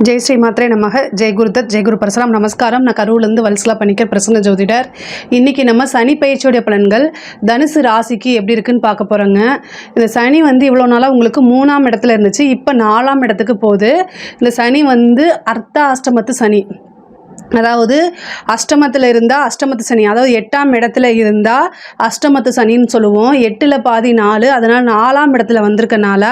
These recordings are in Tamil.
जय श्री मात्रे नमः जय गुरुदत्त जय गुरु परशुराम நமஸ்காரம். நான் கரூர்லேருந்து வல்சலா பண்ணிக்கிற பிரசன்ன ஜோதிடர். இன்றைக்கி நம்ம சனி பயிற்சியோடைய பலன்கள் தனுசு ராசிக்கு எப்படி இருக்குன்னு பார்க்க போகிறோங்க. இந்த சனி இவ்வளோ நாளாக உங்களுக்கு 3ஆம் இடத்துல இருந்துச்சு, இப்போ 4ஆம் இடத்துக்கு போகுது. இந்த சனி அர்த்த அஷ்டமத்து சனி, அதாவது அஷ்டமத்தில் இருந்தால் அஷ்டமத்து சனி, அதாவது 8ஆம் இடத்துல இருந்தால் அஷ்டமத்து சனின்னு சொல்லுவோம். 8ல் பாதி 4, அதனால் 4ஆம் இடத்துல வந்திருக்கனால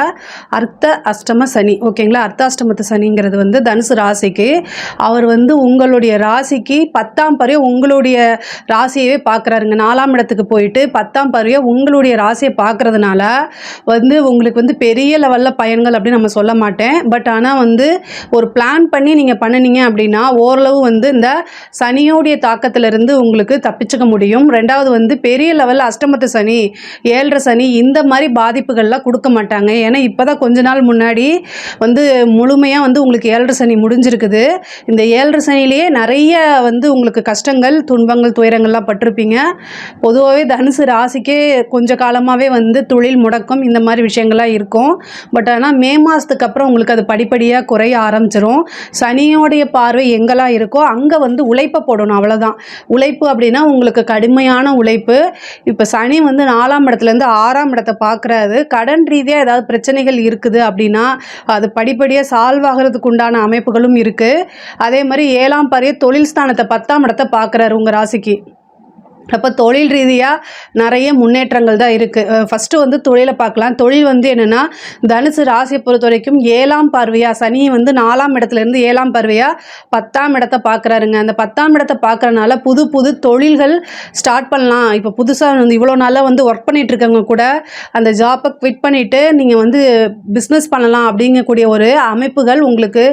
அர்த்த அஷ்டம சனி. ஓகேங்களா? அர்த்தாஷ்டமத்து சனிங்கிறது தனுசு ராசிக்கு, அவர் உங்களுடைய ராசிக்கு 10ஆம் பருவம் உங்களுடைய ராசியவே பார்க்குறாருங்க. 4ஆம் இடத்துக்கு போயிட்டு 10ஆம் பருவம் உங்களுடைய ராசியை பார்க்குறதுனால உங்களுக்கு பெரிய லெவலில் பயன்கள் அப்படின்னு நம்ம சொல்ல மாட்டேன். பட் ஆனால் ஒரு பிளான் பண்ணி நீங்கள் பண்ணினீங்க அப்படின்னா ஓரளவு இந்த சனியோடைய தாக்கத்திலிருந்து உங்களுக்கு தப்பிச்சுக்க முடியும். ரெண்டாவது பெரிய லெவலில் அஷ்டமத்து சனி, 7.5 சனி இந்த மாதிரி பாதிப்புகள்லாம் கொடுக்க மாட்டாங்க. ஏன்னா இப்போ தான் கொஞ்ச நாள் முன்னாடி முழுமையாக உங்களுக்கு 7.5 சனி முடிஞ்சிருக்குது. இந்த 7.5 சனிலேயே நிறைய உங்களுக்கு கஷ்டங்கள், துன்பங்கள், துயரங்கள்லாம் பட்டிருப்பீங்க. பொதுவாகவே தனுசு ராசிக்கே கொஞ்ச காலமாகவே தொழில் முடக்கம் இந்த மாதிரி விஷயங்கள்லாம் இருக்கும். பட் ஆனால் மே மாதத்துக்கு அப்புறம் உங்களுக்கு அது படிப்படியாக குறைய ஆரம்பிச்சிடும். சனியோடைய பார்வை எங்கெல்லாம் இருக்கோ அங்கே உழைப்பை போடணும், அவ்வளோதான். உழைப்பு அப்படின்னா உங்களுக்கு கடுமையான உழைப்பு. இப்போ சனி 4ஆம் இடத்துலேருந்து 6ஆம் இடத்தை பார்க்குறாரு. கடன் ரீதியாக ஏதாவது பிரச்சனைகள் இருக்குது அப்படின்னா அது படிப்படியாக சால்வ் ஆகிறதுக்கு உண்டான அமைப்புகளும் இருக்குது. அதே மாதிரி 7ஆம் பார்வை தொழில் ஸ்தானத்தை 10ஆம் இடத்தை பார்க்குறாரு உங்கள் ராசிக்கு. அப்போ தொழில் ரீதியாக நிறைய முன்னேற்றங்கள் தான் இருக்குது. ஃபஸ்ட்டு தொழிலை பார்க்கலாம். தொழில் என்னென்னா தனுசு ராசியை பொறுத்த வரைக்கும் 7ஆம் பார்வையாக சனி 4ஆம் இடத்துலேருந்து 7ஆம் பார்வையாக 10ஆம் இடத்தை பார்க்குறாருங்க. அந்த 10ஆம் இடத்தை பார்க்குறனால புது புது தொழில்கள் ஸ்டார்ட் பண்ணலாம். இப்போ புதுசாக இவ்வளோ நாளாக ஒர்க் பண்ணிகிட்ருக்கவங்க கூட அந்த ஜாப்பை குவிட் பண்ணிவிட்டு நீங்கள் பிஸ்னஸ் பண்ணலாம் அப்படிங்கக்கூடிய ஒரு அமைப்புகள் உங்களுக்கு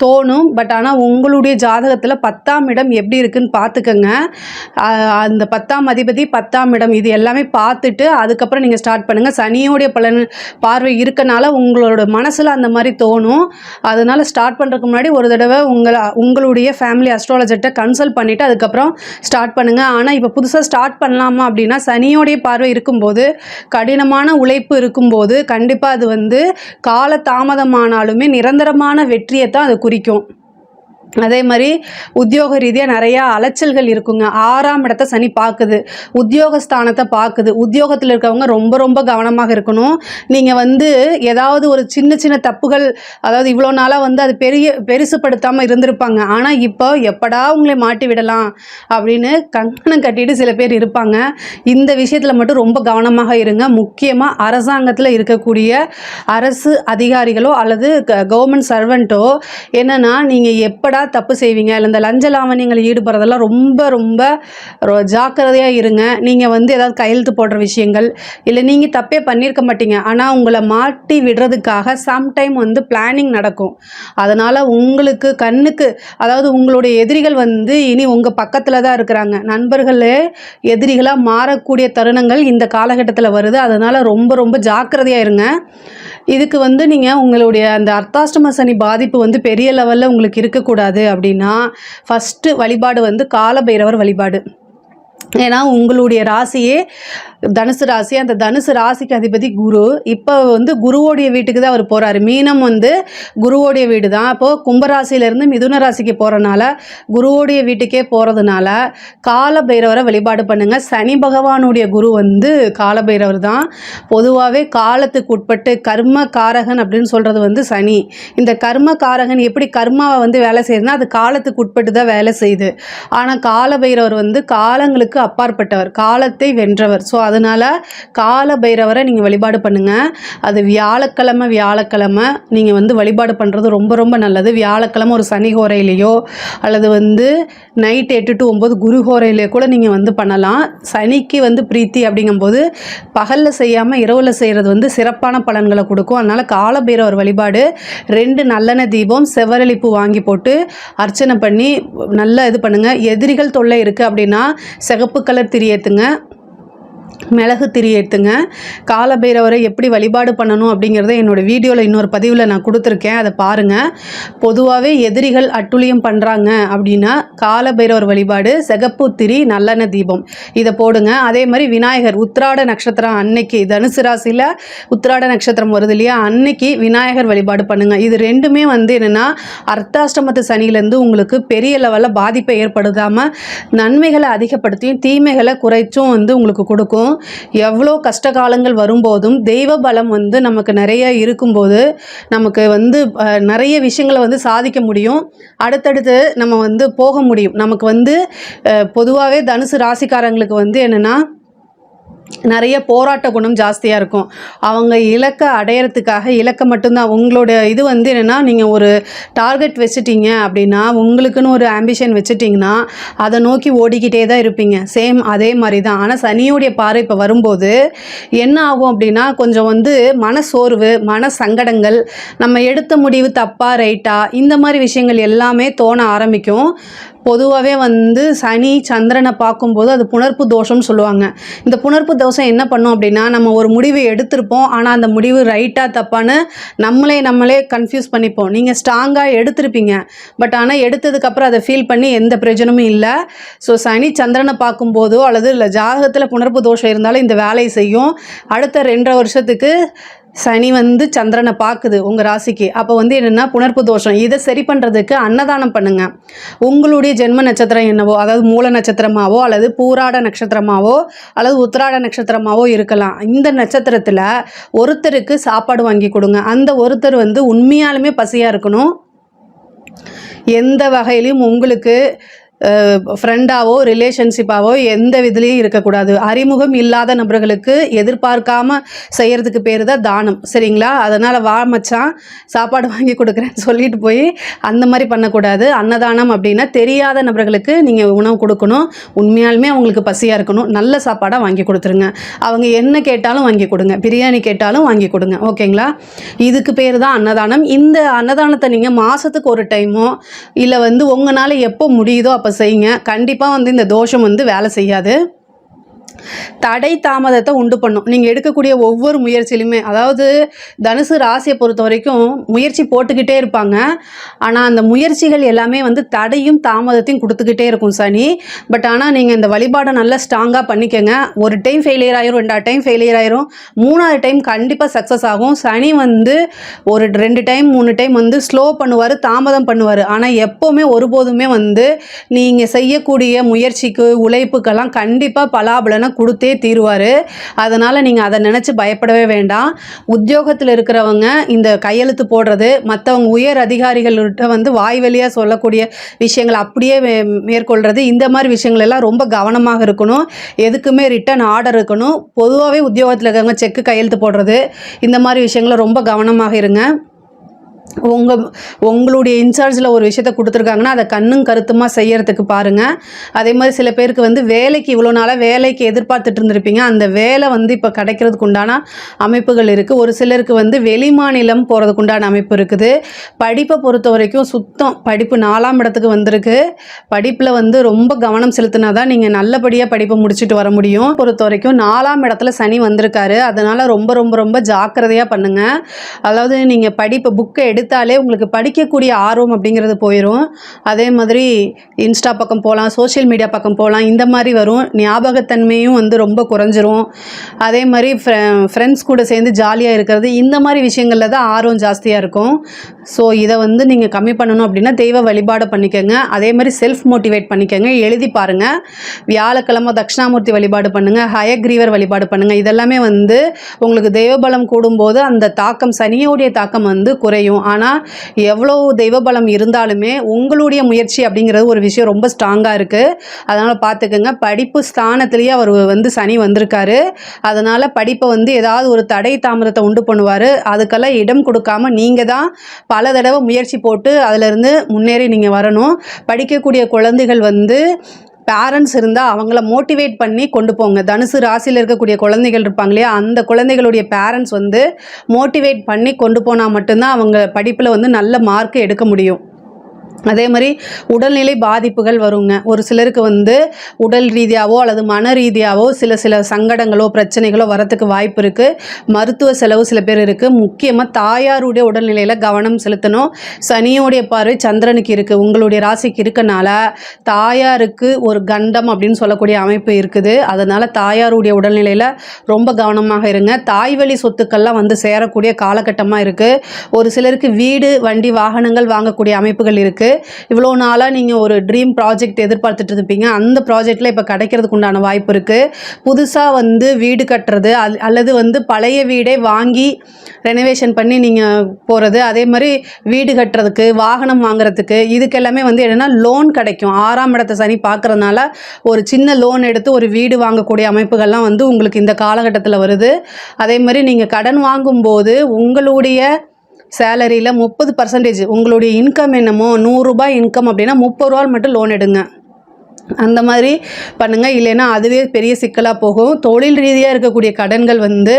தோணும். பட் ஆனால் உங்களுடைய ஜாதகத்தில் 10ஆம் இடம் எப்படி இருக்குன்னு பார்த்துக்கோங்க. அந்த 10ஆம் அதிபதி 10ஆம் இடம் இது எல்லாமே பார்த்துட்டு அதுக்கப்புறம் நீங்கள் ஸ்டார்ட் பண்ணுங்கள். சனியோடைய பலன் பார்வை இருக்கனால உங்களோட மனசில் அந்த மாதிரி தோணும். அதனால் ஸ்டார்ட் பண்ணுறதுக்கு முன்னாடி ஒரு தடவை உங்களுடைய ஃபேமிலி அஸ்ட்ராலஜர்கிட்ட கன்சல்ட் பண்ணிவிட்டு அதுக்கப்புறம் ஸ்டார்ட் பண்ணுங்கள். ஆனால் இப்போ புதுசாக ஸ்டார்ட் பண்ணலாமா அப்படின்னா சனியோடைய பார்வை இருக்கும்போது, கடினமான உழைப்பு இருக்கும்போது கண்டிப்பாக அது கால தாமதமானாலுமே நிரந்தரமான வெற்றியை தான் அது குறிக்கும். அதே மாதிரி உத்தியோக ரீதியாக நிறையா அலைச்சல்கள் இருக்குங்க. 6ஆம் இடத்தை சனி பார்க்குது, உத்தியோகஸ்தானத்தை பார்க்குது. உத்தியோகத்தில் இருக்கவங்க ரொம்ப ரொம்ப கவனமாக இருக்கணும். நீங்கள் ஏதாவது ஒரு சின்ன சின்ன தப்புகள், அதாவது இவ்வளோ நாளாக அது பெருசுப்படுத்தாமல் இருந்திருப்பாங்க. ஆனால் இப்போ எப்படா உங்களை மாட்டி விடலாம் அப்படின்னு கங்கணம் கட்டிட்டு சில பேர் இருப்பாங்க. இந்த விஷயத்தில் மட்டும் ரொம்ப கவனமாக இருங்க. முக்கியமாக அரசாங்கத்தில் இருக்கக்கூடிய அரசு அதிகாரிகளோ அல்லது கவர்மெண்ட் சர்வெண்ட்டோ என்னென்னா, நீங்கள் எப்படா தப்பு செய்வீங்க இல்லை இந்த லஞ்ச லாவணியங்களை ஈடுபடுறதெல்லாம் ரொம்ப ரொம்ப ஜாக்கிரதையாக இருங்க. நீங்கள் ஏதாவது கையெழுத்து போடுற விஷயங்கள் இல்லை நீங்கள் தப்பே பண்ணியிருக்க மாட்டீங்க, ஆனால் உங்களை மாட்டி விடுறதுக்காக சம்டைம் பிளானிங் நடக்கும். அதனால் உங்களுக்கு கண்ணுக்கு, அதாவது உங்களுடைய எதிரிகள் இனி உங்கள் பக்கத்தில் தான் இருக்கிறாங்க. நண்பர்களே எதிரிகளாக மாறக்கூடிய தருணங்கள் இந்த காலகட்டத்தில் வருது. அதனால் ரொம்ப ரொம்ப ஜாக்கிரதையாக இருங்க. இதுக்கு நீங்கள் உங்களுடைய அந்த அர்த்தாஷ்டம சனி பாதிப்பு பெரிய லெவலில் உங்களுக்கு இருக்கக்கூடாது அப்படின்னா ஃபஸ்ட்டு வழிபாடு காலபைரவர் வழிபாடு. ஏன்னா உங்களுடைய ராசியே தனுசு ராசி, அந்த தனுசு ராசிக்கு அதிபதி குரு. இப்போ குருவோடைய வீட்டுக்கு தான் அவர் போகிறாரு. மீனம் குருவோடைய வீடு தான். அப்போது கும்பராசியிலேருந்து மிதுன ராசிக்கு போகிறனால குருவோடைய வீட்டுக்கே போகிறதுனால காலபைரவரை வழிபாடு பண்ணுங்கள். சனி பகவானுடைய குரு காலபைரவர் தான். பொதுவாகவே காலத்துக்கு உட்பட்டு கர்ம காரகன் அப்படின்னு சொல்கிறது சனி. இந்த கர்ம காரகன் எப்படி கர்மாவை வேலை செய்யுதுன்னா அது காலத்துக்கு உட்பட்டு தான் வேலை செய்யுது. ஆனால் காலபைரவர் காலங்களுக்கு அப்பாற்பட்டவர், காலத்தை வென்றவர். ஸோ அதனால் கால பைரவரை நீங்கள் வழிபாடு பண்ணுங்கள். அது வியாழக்கிழமை நீங்கள் வழிபாடு பண்ணுறது ரொம்ப ரொம்ப நல்லது. வியாழக்கிழமை ஒரு சனி ஹோரையிலையோ அல்லது நைட் 8 to 9 குரு ஹோரையிலையோ கூட நீங்கள் பண்ணலாம். சனிக்கு பிரீத்தி அப்படிங்கும்போது பகலில் செய்யாமல் இரவில் செய்கிறது சிறப்பான பலன்களை கொடுக்கும். அதனால் கால பைரவர் வழிபாடு, 2 நல்லெண்ணெய் தீபம், செவ்வரளிப்பு வாங்கி போட்டு அர்ச்சனை பண்ணி நல்லா இது பண்ணுங்கள். எதிரிகள் தொல்லை இருக்குது அப்படின்னா சிகப்பு கலர் திரி ஏற்றுங்க. மிளகு திரி எடுத்துங்க. காலபைரவரை எப்படி வழிபாடு பண்ணணும் அப்படிங்கிறத என்னோடய வீடியோவில் இன்னொரு பதிவில் நான் கொடுத்துருக்கேன், அதை பாருங்கள். பொதுவாகவே எதிரிகள் அட்டுழியம் பண்ணுறாங்க அப்படின்னா காலபைரவர் வழிபாடு, சிகப்பு திரி, நல்லெண்ணெய் தீபம் இதை போடுங்க. அதே மாதிரி விநாயகர் உத்திராட நட்சத்திரம் அன்னைக்கு, தனுசு ராசியில் உத்திராட நட்சத்திரம் வருது இல்லையா, அன்னைக்கு விநாயகர் வழிபாடு பண்ணுங்கள். இது ரெண்டுமே வந்து என்னென்னா அர்த்தாஷ்டமத்து சனியிலேருந்து உங்களுக்கு பெரிய லெவலில் பாதிப்பை ஏற்படுத்தாமல் நன்மைகளை அதிகப்படுத்தியும் தீமைகளை குறைச்சும் வந்து உங்களுக்கு கொடுக்கும். எவ்வளோ கஷ்ட காலங்கள் வரும்போதும் தெய்வ பலம் வந்து நமக்கு நிறைய இருக்கும்போது நமக்கு வந்து நிறைய விஷயங்களை வந்து சாதிக்க முடியும், அடுத்தடுத்து நம்ம வந்து போக முடியும். நமக்கு வந்து பொதுவாகவே தனுசு ராசிக்காரங்களுக்கு வந்து என்னென்னா நிறைய போராட்ட குணம் ஜாஸ்தியாக இருக்கும். அவங்க இலக்கை அடையிறதுக்காக இலக்கை மட்டும்தான் உங்களோட இது வந்து என்னென்னா, நீங்கள் ஒரு டார்கெட் வச்சுட்டீங்க அப்படின்னா, உங்களுக்குன்னு ஒரு ஆம்பிஷன் வச்சுட்டிங்கன்னா அதை நோக்கி ஓடிக்கிட்டே தான் இருப்பீங்க. சேம் அதே மாதிரி தான். ஆனால் சனியோடைய பார்வை இப்போ வரும்போது என்ன ஆகும் அப்படின்னா, கொஞ்சம் வந்து மனசோர்வு, மன சங்கடங்கள், நம்ம எடுத்த முடிவு தப்பா ரைட்டா, இந்த மாதிரி விஷயங்கள் எல்லாமே தோண ஆரம்பிக்கும். பொதுவாகவே வந்து சனி சந்திரனை பார்க்கும்போது அது புணர்ப்பு தோஷம்னு சொல்லுவாங்க. இந்த புணர்ப்பு தோஷம் என்ன பண்ணும் அப்படின்னா, நம்ம ஒரு முடிவு எடுத்திருப்போம், ஆனால் அந்த முடிவு ரைட்டாக தப்பான்னு நம்மளே கன்ஃபியூஸ் பண்ணிப்போம். நீங்கள் ஸ்ட்ராங்காக எடுத்திருப்பீங்க, பட் ஆனால் எடுத்ததுக்கப்புறம் அதை ஃபீல் பண்ணி எந்த பிரயோஜனமும் இல்லை. ஸோ சனி சந்திரனை பார்க்கும்போதோ அல்லது இல்லை ஜாதகத்தில் புணர்ப்பு தோஷம் இருந்தாலும் இந்த வேலையை செய்யும். அடுத்த 2.5 வருஷத்துக்கு சனி வந்து சந்திரனை பார்க்குது உங்கள் ராசிக்கு. அப்போ வந்து என்னென்னா புணர்ப்பு தோஷம். இதை சரி பண்ணுறதுக்கு அன்னதானம் பண்ணுங்கள். உங்களுடைய ஜென்ம நட்சத்திரம் என்னவோ, அதாவது மூல நட்சத்திரமாவோ அல்லது பூராட நட்சத்திரமாவோ அல்லது உத்திராட நட்சத்திரமாவோ இருக்கலாம். இந்த நட்சத்திரத்தில் ஒருத்தருக்கு சாப்பாடு வாங்கி கொடுங்க. அந்த ஒருத்தர் வந்து உண்மையாலுமே பசியாக இருக்கணும். எந்த வகையிலையும் உங்களுக்கு ஃப்ரெண்டாவோ ரிலேஷன்ஷிப்பாவோ எந்த விதிலையும் இருக்கக்கூடாது. அறிமுகம் இல்லாத நபர்களுக்கு எதிர்பார்க்காம செய்கிறதுக்கு பேர் தான் தானம், சரிங்களா? அதனால் வா மச்சான் சாப்பாடு வாங்கி கொடுக்குறேன்னு சொல்லிட்டு போய் அந்த மாதிரி பண்ணக்கூடாது. அன்னதானம் அப்படின்னா தெரியாத நபர்களுக்கு நீங்கள் உணவு கொடுக்கணும். உண்மையாலுமே அவங்களுக்கு பசியாக இருக்கணும். நல்ல சாப்பாடாக வாங்கி கொடுத்துருங்க. அவங்க என்ன கேட்டாலும் வாங்கி கொடுங்க. பிரியாணி கேட்டாலும் வாங்கி கொடுங்க, ஓகேங்களா? இதுக்கு பேர் தான் அன்னதானம். இந்த அன்னதானத்தை நீங்கள் மாதத்துக்கு ஒரு டைமோ இல்லை வந்து உங்களால் எப்போ முடியுதோ அப்போ செய்யுங்க. கண்டிப்பாக வந்து இந்த தோஷம் வந்து வேலை செய்யாது. தடை தாமதத்தை உண்டு பண்ணும் நீங்கள் எடுக்கக்கூடிய ஒவ்வொரு முயற்சியிலுமே. அதாவது தனுசு ராசியை பொறுத்த வரைக்கும் முயற்சி போட்டுக்கிட்டே இருப்பாங்க, ஆனால் அந்த முயற்சிகள் எல்லாமே வந்து தடையும் தாமதத்தையும் கொடுத்துக்கிட்டே இருக்கும் சனி. பட் ஆனால் நீங்கள் இந்த வழிபாடை நல்லா ஸ்ட்ராங்காக பண்ணிக்கங்க. ஒரு டைம் ஃபெயிலியர் ஆயிரும், 2 டைம் ஃபெயிலியர் ஆயிரும், 3வது டைம் கண்டிப்பாக சக்ஸஸ் ஆகும். சனி வந்து ஒரு 2 டைம் 3 டைம் வந்து ஸ்லோ பண்ணுவார், தாமதம் பண்ணுவார். ஆனால் எப்போவுமே ஒருபோதுமே வந்து நீங்கள் செய்யக்கூடிய முயற்சிக்கு உழைப்புக்கெல்லாம் கண்டிப்பாக பலாபலனை கொடுத்தே தீருவார். அதனால் நீங்கள் அதை நினச்சி பயப்படவே வேண்டாம். உத்தியோகத்தில் இருக்கிறவங்க இந்த கையெழுத்து போடுறது, மற்றவங்க உயர் அதிகாரிகள்கிட்ட வந்து வாய் வழியாக சொல்லக்கூடிய விஷயங்களை அப்படியே மேற்கொள்கிறது, இந்த மாதிரி விஷயங்கள் எல்லாம் ரொம்ப கவனமாக இருக்கணும். எதுக்குமே ரிட்டன் ஆர்டர் இருக்கணும். பொதுவாகவே உத்தியோகத்தில் இருக்கிறவங்க செக்கு கையெழுத்து போடுறது, இந்த மாதிரி விஷயங்களை ரொம்ப கவனமாக இருங்க. உங்களுடைய இன்சார்ஜில் ஒரு விஷயத்தை கொடுத்துருக்காங்கன்னா அதை கண்ணும் கருத்துமாக செய்யறதுக்கு பாருங்கள். அதே மாதிரி சில பேருக்கு வந்து வேலைக்கு இவ்வளோ நாளாக வேலைக்கு எதிர்பார்த்துட்டு இருந்திருப்பீங்க, அந்த வேலை வந்து இப்போ கிடைக்கிறதுக்கு உண்டான அமைப்புகள் இருக்குது. ஒரு சிலருக்கு வந்து வெளிமாநிலம் போகிறதுக்கு உண்டான அமைப்பு இருக்குது. படிப்பை பொறுத்த வரைக்கும் சுத்தம் படிப்பு 4ஆம் இடத்துக்கு வந்திருக்கு. படிப்பில் வந்து ரொம்ப கவனம் செலுத்தினா தான் நீங்கள் நல்லபடியாக படிப்பை முடிச்சுட்டு வர முடியும். பொறுத்த வரைக்கும் 4ஆம் இடத்துல சனி வந்திருக்காரு. அதனால் ரொம்ப ரொம்ப ரொம்ப ஜாக்கிரதையாக பண்ணுங்கள். அதாவது நீங்கள் படிப்பு புக்கை எடுத்தாலே உங்களுக்கு படிக்கக்கூடிய ஆர்வம் அப்படிங்கிறது போயிடும். அதே மாதிரி இன்ஸ்டா பக்கம் போகலாம், சோஷியல் மீடியா பக்கம் போகலாம், இந்த மாதிரி வரும். ஞாபகத்தன்மையும் வந்து ரொம்ப குறைஞ்சிரும். அதே மாதிரி ஃப்ரெண்ட்ஸ் கூட சேர்ந்து ஜாலியாக இருக்கிறது, இந்த மாதிரி விஷயங்களில் தான் ஆர்வம் ஜாஸ்தியாக இருக்கும். ஸோ இதை வந்து நீங்கள் கம்மி பண்ணணும் அப்படின்னா தெய்வ வழிபாடு பண்ணிக்கோங்க. அதே மாதிரி செல்ஃப் மோட்டிவேட் பண்ணிக்கோங்க. எழுதி பாருங்கள். வியாழக்கிழமை தட்சிணாமூர்த்தி வழிபாடு பண்ணுங்கள், ஹயக்ரீவர் வழிபாடு பண்ணுங்கள். இதெல்லாமே வந்து உங்களுக்கு தெய்வபலம் கூடும்போது அந்த தாக்கம், சனியோடைய தாக்கம் வந்து குறையும். ஆனால் எவ்வளோ தெய்வபலம் இருந்தாலுமே உங்களுடைய முயற்சி அப்படிங்கிறது ஒரு விஷயம் ரொம்ப ஸ்ட்ராங்காக இருக்குது. அதனால் பார்த்துக்கோங்க. படிப்பு ஸ்தானத்திலேயே அவர் வந்து சனி வந்திருக்காரு. அதனால் படிப்பை வந்து ஏதாவது ஒரு தடை தாமதத்தை உண்டு பண்ணுவார். அதுக்கெல்லாம் இடம் கொடுக்காம நீங்கள் தான் பல தடவை முயற்சி போட்டு அதிலிருந்து முன்னேறி நீங்கள் வரணும். படிக்கக்கூடிய குழந்தைகள் வந்து பேரண்ட்ஸ் இருந்தால் அவங்கள மோட்டிவேட் பண்ணி கொண்டு போங்க. தனுசு ராசியில் இருக்கக்கூடிய குழந்தைகள் இருப்பாங்க இல்லையா, அந்த குழந்தைகளுடைய பேரண்ட்ஸ் வந்து மோட்டிவேட் பண்ணி கொண்டு போனால் மட்டும்தான் அவங்க படிப்பில் வந்து நல்ல மார்க் எடுக்க முடியும். அதே மாதிரி உடல்நிலை பாதிப்புகள் வருங்க. ஒரு சிலருக்கு வந்து உடல் ரீதியாவோ அல்லது மன ரீதியாவோ சில சங்கடங்களோ பிரச்சனைகளோ வரத்துக்கு வாய்ப்பு இருக்குது. மருத்துவ செலவு சில பேர் இருக்குது. முக்கியமாக தாயாருடைய உடல்நிலையில் கவனம் செலுத்தணும். சனியோடைய பார்வை சந்திரனுக்கு இருக்குது, உங்களுடைய ராசிக்கு இருக்கனால தாயாருக்கு ஒரு கண்டம் அப்படின்னு சொல்லக்கூடிய அமைப்பு இருக்குது. அதனால் தாயாருடைய உடல்நிலையில் ரொம்ப கவனமாக இருங்க. தாய் வழி சொத்துக்கள்லாம் வந்து சேரக்கூடிய காலகட்டமாக இருக்குது. ஒரு சிலருக்கு வீடு வண்டி வாகனங்கள் வாங்கக்கூடிய அமைப்புகள் இருக்குது. இவ்வளோ நாளாக நீங்கள் ஒரு ட்ரீம் ப்ராஜெக்ட் எதிர்பார்த்துட்டு இருப்பீங்க, அந்த ப்ராஜெக்டில் இப்போ கிடைக்கிறதுக்கு உண்டான வாய்ப்பு இருக்குது. புதுசாக வந்து வீடு கட்டுறது அல்லது வந்து பழைய வீடே வாங்கி ரெனோவேஷன் பண்ணி நீங்கள் போகிறது, அதே மாதிரி வீடு கட்டுறதுக்கு வாகனம் வாங்குறதுக்கு இதுக்கெல்லாமே வந்து என்னென்னா லோன் கிடைக்கும். 6ஆம் இடத்தை சனி பார்க்குறதுனால ஒரு சின்ன லோன் எடுத்து ஒரு வீடு வாங்கக்கூடிய அமைப்புகள்லாம் வந்து உங்களுக்கு இந்த காலகட்டத்தில் வருது. அதே மாதிரி நீங்கள் கடன் வாங்கும்போது உங்களுடைய சேலரியில் 30% உங்களுடைய இன்கம் என்னமோ ₹100 இன்கம் அப்படின்னா ₹30 மட்டும் லோன் எடுங்க. அந்த மாதிரி பண்ணுங்கள். இல்லைன்னா அதுவே பெரிய சிக்கலாக போகும். தொழில் ரீதியாக இருக்கக்கூடிய கடன்கள் வந்து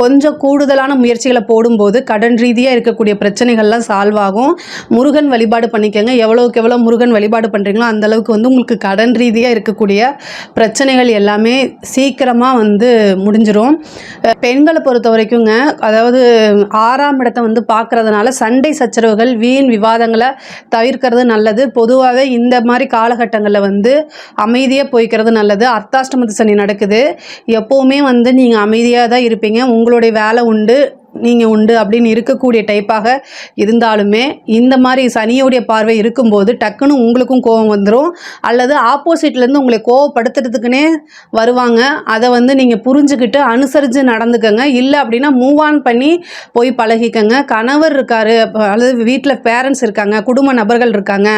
கொஞ்சம் கூடுதலான முயற்சிகளை போடும்போது கடன் ரீதியாக இருக்கக்கூடிய பிரச்சனைகள்லாம் சால்வ் ஆகும். முருகன் வழிபாடு பண்ணிக்கோங்க. எவ்வளோக்கு எவ்வளோ முருகன் வழிபாடு பண்ணுறீங்களோ அந்தளவுக்கு வந்து உங்களுக்கு கடன் ரீதியாக இருக்கக்கூடிய பிரச்சனைகள் எல்லாமே சீக்கிரமாக வந்து முடிஞ்சிடும். பெண்களை பொறுத்த வரைக்குங்க, அதாவது 6ஆம் இடத்தை வந்து பார்க்குறதுனால சண்டை சச்சரவுகள் வீண் விவாதங்களை தவிர்க்கிறது நல்லது. பொதுவாகவே இந்த மாதிரி காலகட்டங்களில் வந்து அமைதியாக போய்க்கிறது நல்லது. அர்த்தாஷ்டமத்து சனி நடக்குது. எப்போவுமே வந்து நீங்கள் அமைதியாக தான் இருப்பீங்க, உங்களுடைய வேலை உண்டு நீங்கள் உண்டு அப்படின்னு இருக்கக்கூடிய டைப்பாக இருந்தாலுமே இந்த மாதிரி சனியோடைய பார்வை இருக்கும்போது டக்குன்னு உங்களுக்கும் கோபம் வந்துடும். அல்லது ஆப்போசிட்லேருந்து உங்களை கோவப்படுத்துறதுக்குன்னே வருவாங்க. அதை வந்து நீங்கள் புரிஞ்சுக்கிட்டு அனுசரித்து நடந்துக்கங்க. இல்லை அப்படின்னா மூவ் ஆன் பண்ணி போய் பழகிக்கங்க. கணவர் இருக்கார் அல்லது வீட்டில் பேரண்ட்ஸ் இருக்காங்க, குடும்ப நபர்கள் இருக்காங்க,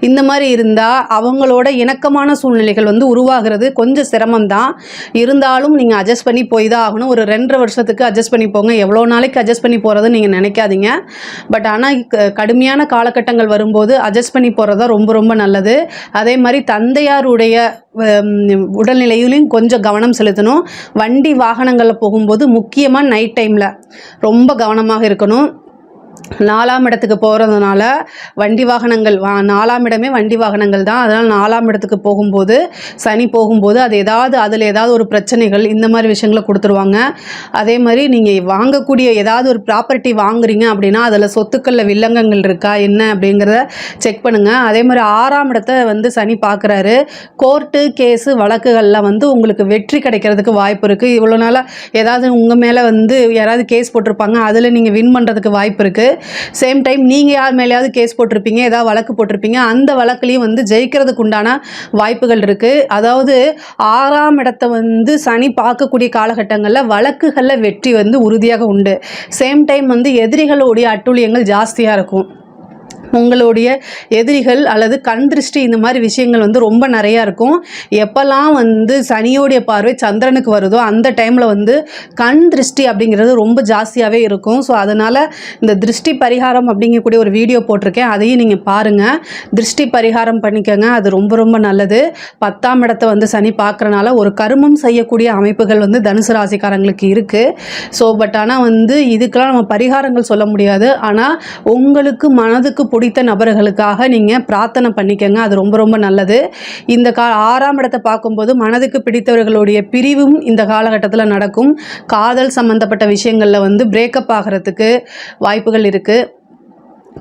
இந்த மாதிரி இருந்தால் அவங்களோட இணக்கமான சூழ்நிலைகள் வந்து உருவாகிறது கொஞ்சம் சிரமம்தான். இருந்தாலும் நீங்கள் அட்ஜஸ்ட் பண்ணி போய் தான் ஆகணும். ஒரு 2.5 வருஷத்துக்கு அட்ஜஸ்ட் பண்ணி போங்க. எவ்வளோ நாளைக்கு அட்ஜஸ்ட் பண்ணி போகிறது நீங்கள் நினைக்காதீங்க. பட் ஆனால் கடுமையான காலகட்டங்கள் வரும்போது அட்ஜஸ்ட் பண்ணி போகிறது தான் ரொம்ப ரொம்ப நல்லது. அதே மாதிரி தந்தையாருடைய உடல்நிலையிலையும் கொஞ்சம் கவனம் செலுத்தணும். வண்டி வாகனங்களில் போகும்போது முக்கியமாக நைட் டைமில் ரொம்ப கவனமாக இருக்கணும். 4ஆம் இடத்துக்கு போகிறதுனால வண்டி வாகனங்கள் 4ஆம் இடமே வண்டி வாகனங்கள் தான். அதனால் 4ஆம் இடத்துக்கு போகும்போது சனி போகும்போது அதில் ஏதாவது ஒரு பிரச்சனைகள் இந்த மாதிரி விஷயங்களை கொடுத்துருவாங்க. அதே மாதிரி நீங்கள் வாங்கக்கூடிய ஏதாவது ஒரு ப்ராப்பர்ட்டி வாங்குறீங்க அப்படின்னா அதில் சொத்துக்களில் வில்லங்கங்கள் இருக்கா என்ன அப்படிங்கிறத செக் பண்ணுங்கள். அதே மாதிரி 6ஆம் இடத்தை வந்து சனி பார்க்குறாரு. கோர்ட்டு கேஸு வழக்குகளில் வந்து உங்களுக்கு வெற்றி கிடைக்கிறதுக்கு வாய்ப்பு இருக்குது. இவ்வளோ நாளாக ஏதாவது உங்கள் மேலே வந்து யாராவது கேஸ் போட்டிருப்பாங்க, அதில் நீங்கள் வின் பண்ணுறதுக்கு வாய்ப்பு இருக்குது. சேம் டைம் நீங்கள் யார் மேலேயாவது கேஸ் போட்டிருப்பீங்க, ஏதாவது வழக்கு போட்டிருப்பீங்க, அந்த வழக்குலையும் வந்து ஜெயிக்கிறதுக்கு உண்டான வாய்ப்புகள் இருக்குது. அதாவது 6ஆம் இடத்தை வந்து சனி பார்க்கக்கூடிய காலகட்டங்களில் வழக்குகளில் வெற்றி வந்து உறுதியாக உண்டு. சேம் டைம் வந்து எதிரிகளுடைய அட்டூழியங்கள் ஜாஸ்தியாக இருக்கும். உங்களுடைய எதிரிகள் அல்லது கண் திருஷ்டி இந்த மாதிரி விஷயங்கள் வந்து ரொம்ப நிறையா இருக்கும். எப்போல்லாம் வந்து சனியோடைய பார்வை சந்திரனுக்கு வருதோ அந்த டைமில் வந்து கண் திருஷ்டி அப்படிங்கிறது ரொம்ப ஜாஸ்தியாகவே இருக்கும். ஸோ அதனால் இந்த திருஷ்டி பரிகாரம் அப்படிங்கக்கூடிய ஒரு வீடியோ போட்டிருக்கேன், அதையும் நீங்கள் பாருங்கள். திருஷ்டி பரிகாரம் பண்ணிக்கோங்க, அது ரொம்ப ரொம்ப நல்லது. 10ஆம் இடத்தை வந்து சனி பார்க்குறனால ஒரு கருமம் செய்யக்கூடிய அமைப்புகள் வந்து தனுசு ராசிக்காரங்களுக்கு இருக்குது. ஸோ பட் ஆனால் வந்து இதுக்கெல்லாம் நம்ம பரிகாரங்கள் சொல்ல முடியாது. ஆனால் உங்களுக்கு மனதுக்கு பிடித்த நபர்களுக்காக நீங்கள் பிரார்த்தனை பண்ணிக்கங்க, அது ரொம்ப ரொம்ப நல்லது. இந்த 6ஆம் இடத்தை பார்க்கும்போது மனதுக்கு பிடித்தவர்களுடைய பிரிவும் இந்த காலகட்டத்தில் நடக்கும். காதல் சம்பந்தப்பட்ட விஷயங்களில் வந்து பிரேக்கப் ஆகிறதுக்கு வாய்ப்புகள் இருக்குது.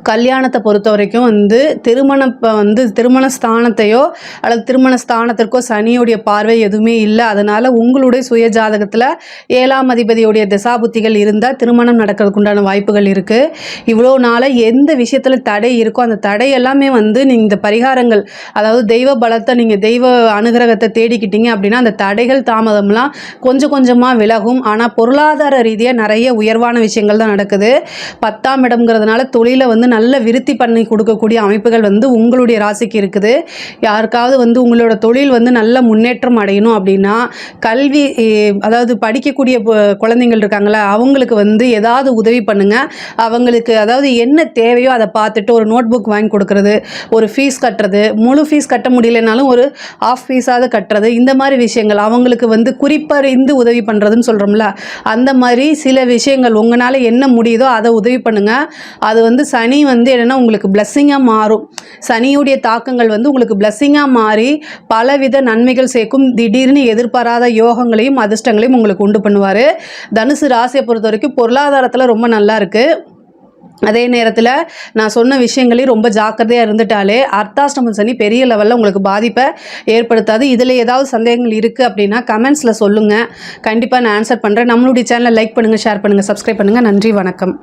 கல்யாணத்தை பொறுத்த வரைக்கும் வந்து திருமண ஸ்தானத்தையோ அல்லது திருமண ஸ்தானத்திற்கோ சனியோடைய பார்வை எதுவுமே இல்லை. அதனால் உங்களுடைய சுய ஜாதகத்தில் 7ஆம் அதிபதியோடைய திசாபுத்திகள் இருந்தால் திருமணம் நடக்கிறதுக்கு உண்டான வாய்ப்புகள் இருக்குது. இவ்வளோ நாளாக எந்த விஷயத்தில் தடை இருக்கோ அந்த தடை எல்லாமே வந்து நீங்கள் இந்த பரிகாரங்கள், அதாவது தெய்வ பலத்தை நீங்கள் தெய்வ அனுகிரகத்தை தேடிக்கிட்டீங்க அப்படின்னா அந்த தடைகள் தாமதம்லாம் கொஞ்சம் கொஞ்சமாக விலகும். ஆனால் பொருளாதார ரீதியாக நிறைய உயர்வான விஷயங்கள் தான் நடக்குது. 10ஆம் இடம்ங்கிறதுனால தொழிலை வந்து நல்ல விருத்தி பண்ணி கொடுக்கக்கூடிய அமைப்புகள் வந்து உங்களுடைய ராசிக்கு இருக்குது. யாருக்காவது வந்து உங்களோட தொழில் வந்து நல்ல முன்னேற்றம் அடையணும் அப்படின்னா கல்வி, அதாவது படிக்கக்கூடிய குழந்தைங்கள் இருக்காங்களா அவங்களுக்கு வந்து ஏதாவது உதவி பண்ணுங்கள். அவங்களுக்கு அதாவது என்ன தேவையோ அதை பார்த்துட்டு ஒரு நோட் புக் வாங்கி கொடுக்கறது, ஒரு ஃபீஸ் கட்டுறது, முழு ஃபீஸ் கட்ட முடியலனாலும் ஒரு ஆஃப் ஃபீஸாவது கட்டுறது, இந்த மாதிரி விஷயங்கள் அவங்களுக்கு வந்து குறிப்பறிந்து உதவி பண்ணுறதுன்னு சொல்கிறோம்ல, அந்த மாதிரி சில விஷயங்கள் உங்களால் என்ன முடியுதோ அதை உதவி பண்ணுங்கள். அது வந்து சனி சனி வந்து என்னென்னா உங்களுக்கு பிளஸ்ஸிங்காக மாறும். சனியுடைய தாக்கங்கள் வந்து உங்களுக்கு பிளஸ்ஸிங்காக மாறி பலவித நன்மைகள் சேர்க்கும். திடீர்னு எதிர்பாராத யோகங்களையும் அதிர்ஷ்டங்களையும் உங்களுக்கு உண்டு பண்ணுவார். தனுசு ராசியை பொறுத்த வரைக்கும் பொருளாதாரத்தில் ரொம்ப நல்லா இருக்குது. அதே நேரத்தில் நான் சொன்ன விஷயங்களையும் ரொம்ப ஜாக்கிரதையாக இருந்துட்டாலே அர்த்தாஷ்டம சனி பெரிய லெவலில் உங்களுக்கு பாதிப்பை ஏற்படுத்தாது. இதில் ஏதாவது சந்தேகங்கள் இருக்குது அப்படின்னா கமெண்ட்ஸில் சொல்லுங்கள். கண்டிப்பாக நான் ஆன்சர் பண்ணுறேன். நம்மளுடைய சேனலை லைக் பண்ணுங்கள், ஷேர் பண்ணுங்கள், சப்ஸ்கிரைப் பண்ணுங்கள். நன்றி, வணக்கம்.